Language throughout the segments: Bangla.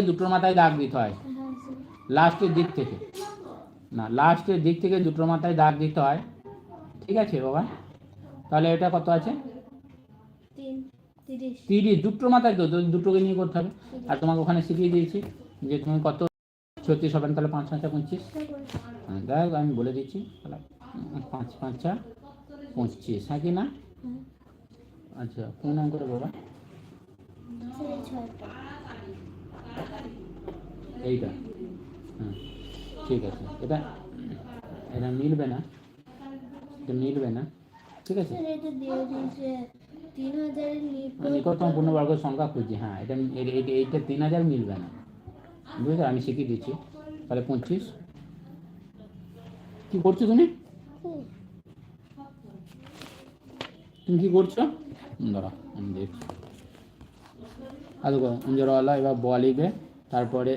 দুটোর মাথায় দাগ দিতে হয়, লাস্টের দিক থেকে না, লাস্টের দিক থেকে দুটোর মাথায় দাগ দিতে হয়, ঠিক আছে বাবা? তাহলে এটা কত আছে? 30। দুটোর মাথায় তো দুটোকে নিয়ে করতে হবে। আর তোমাকে ওখানে শিখিয়ে দিয়েছি যে তুমি কত 36 হবে, তাহলে 5 5 25। দেখ আমি বলে দিচ্ছি, তাহলে 5 5 25, হ্যাঁ কি না? আচ্ছা কোন অঙ্কটা বাবা? এইটা, হ্যাঁ ঠিক আছে। এটা এটা মিলবে না, এটা মিলবে না, ঠিক আছে? নিকটতম পূর্ণবর্গ সংখ্যা খুঁজি, হ্যাঁ এটা এইটা 3000 মিলবে না, বুঝলে? আমি শিখিয়ে দিচ্ছি। তাহলে 25। কি করছো তুমি? তুমি কি করছো? ধরো আমি দেখছি। দেখো অঞ্জরওয়ালা এবার ব লিখবে, তারপরে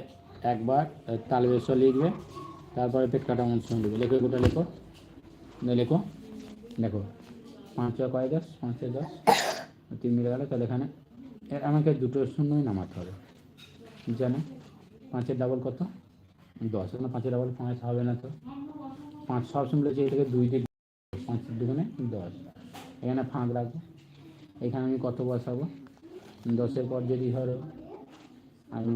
একবার তালবেশ লিখবে, তারপরে পেট কাটা অংশ লিখবে। লেখো গোটা লেখো, লেখো দেখো 5 কয় 10, 5 10, 3 মিলে গেল। তাহলে এখানে আমাকে দুটো শূন্যই নামাতে হবে, জানো? 5 ডাবল কত? 10। এখানে 5 ডাবল 5 হবে না, তো 5 সব সময় এটাকে 2 দিয়ে 5 দুগুণে 10। এখানে ফাঁক রাখবো, এখানে আমি কত বসাবো? 10-এর পর যদি ধরো আমি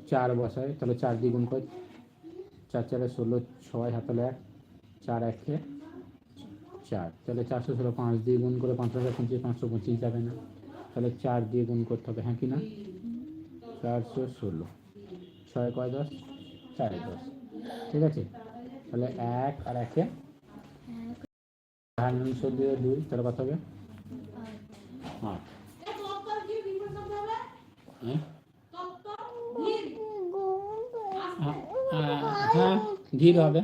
4 বসাই, তাহলে 4 দিয়ে গুণ কর, 4 4 16, 6 হাতালে 1, 4 1 4, তাহলে 416। 5 দিয়ে গুণ করে 5 25, 525 যাবে না, তাহলে 4 দিয়ে গুণ করতে হবে, হ্যাঁ কি না? 416, 6 কয় 10, 4 10, ঠিক আছে? তাহলে 1 আর 1 দিয়ে 2, তাহলে কত হবে? 8। হ্যাঁ ধীরে হবে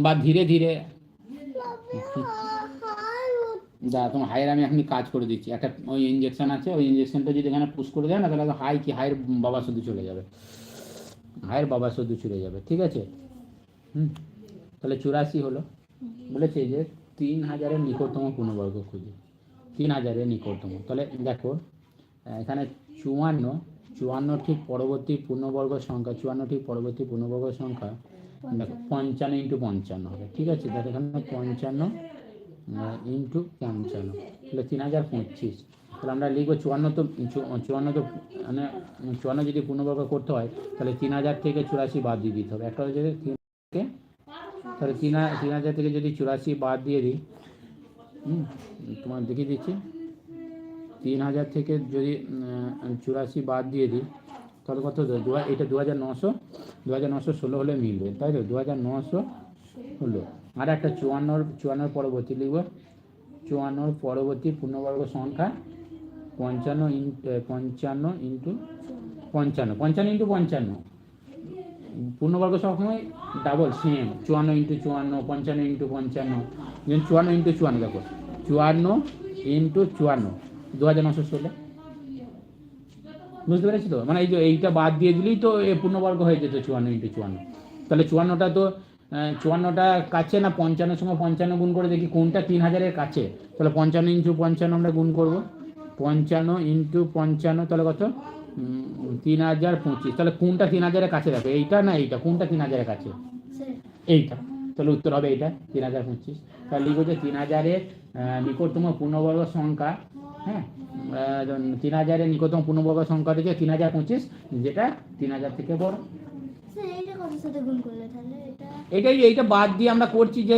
বা ধীরে ধীরে যা তোমার হাইয়ের আমি এখনই কাজ করে দিচ্ছি। একটা ওই ইঞ্জেকশন আছে, ওই ইঞ্জেকশনটা যদি এখানে পুশ করে দেয় না, তাহলে হাই কি হাইয়ের বাবা শুধু চলে যাবে, হাইয়ের বাবা শুধু চলে যাবে, ঠিক আছে? তাহলে 84 হলো। বলেছে যে 3000-এর নিকটতম পূর্ণবর্গ খুঁজে, 3000-এর নিকটতম। তাহলে দেখো এখানে 54 ঠিক পরবর্তী পূর্ণবর্গ সংখ্যা, 54 ঠিক পরবর্তী পূর্ণবর্গ সংখ্যা দেখো 55 × 55 হবে, ঠিক আছে? দেখো এখানে 55 × 55, তাহলে 3025। তাহলে আমরা লিখবো 54 তো 54 তো মানে 54 যদি পূর্ণবর্গ করতে হয়, তাহলে 3000 থেকে 84 বাদ দিয়ে দিতে হবে। একটা হচ্ছে 3 থেকে, তাহলে 3000 থেকে যদি 84 বাদ দিয়ে দিই, তোমার দেখিয়ে দিচ্ছি, 3000 থেকে যদি 84 বাদ দিয়ে দিই, তাহলে কত? এটা 2916 হলে মিলবে, তাই তো? 2900 হলো। আর একটা 54 পরবর্তী লিখব, 54 পরবর্তী পূর্ণবর্গ সংখ্যা 55 × 55, 55 × 55 পূর্ণবর্গ সবসময় ডাবল সেম, 54 × 54, 55 × 55, যেমন 54 × 54 দেখো, 54 × 54 2916, বুঝতে পেরেছি তো? মানে এই যে এইটা বাদ দিয়ে দিলেই তো এ পূর্ণবর্গ হয়ে যেত 54 × 54। তাহলে 54টা তো 54টা কাছে না, 55 সঙ্গে 55 গুণ করে দেখি কোনটা 3000-এর কাছে। তাহলে 55 × 55 আমরা গুণ করবো, 55 × 55, তাহলে কত? 3025। তাহলে কোনটা 3000-এর কাছে রাখবে, এইটা না এইটা? কোনটা 3000-এর কাছে? এইটা। তাহলে উত্তর হবে এইটা, 3025। তাহলে লিখবো যে 3000-এর নিকটতম পূর্ণবর্গ সংখ্যা, হ্যাঁ 3000-এর নিকটতম পূর্ণবর্গ সংখ্যা থেকে 3025, যেটা 3000 থেকে বড়। এইটা বাদ দিয়ে আমরা করছি যে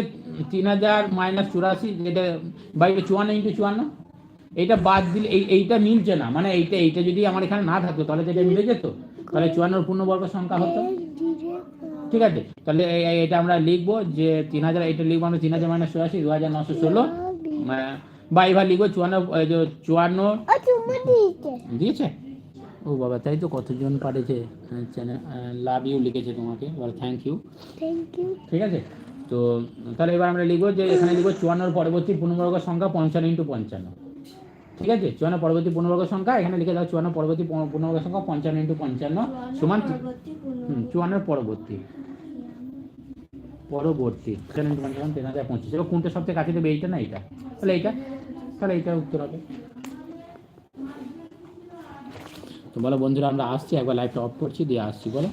3000 - 84, যেটা বাইরে 54 × 54, এইটা বাদ দিলে এইটা মিলছে না, মানে এইটা যদি আমার এখানে না থাকতো তাহলে যেটা মিলে যেত, তাহলে 54 পূর্ণবর্গ সংখ্যা হতো, ঠিক আছে? তাহলে এটা আমরা লিখবো যে 3000, এটা লিখবো আমরা 3000 - 84, 2916, বা এবার লিখবো 54 দিয়েছে। ও বাবা, তাই তো, কতজন পারেছে চ্যানেল, লাভ ইউ লিখেছে তোমাকে, এবার থ্যাংক ইউ, ঠিক আছে? তো তাহলে এবার আমরা লিখবো যে এখানে লিখবো 54 পরবর্তী পূর্ণবর্গ সংখ্যা 55 × 55, ঠিক আছে? 54 পরবর্তী পূর্ণবর্গ সংখ্যা, এখানে লিখে দাও 54 পরবর্তী পূর্ণবর্গ সংখ্যা 55 × 55 সমান 54 পরবর্তী 3025। এবার কোনটা সবথেকে কাছে দেবে, এইটা না এইটা? তাহলে এইটা, তাহলে এইটা উত্তর হবে। তো বলো বন্ধুরা, আমরা আসছি, একবার লাইভটা অফ করছি দিয়ে আসছি, বলো।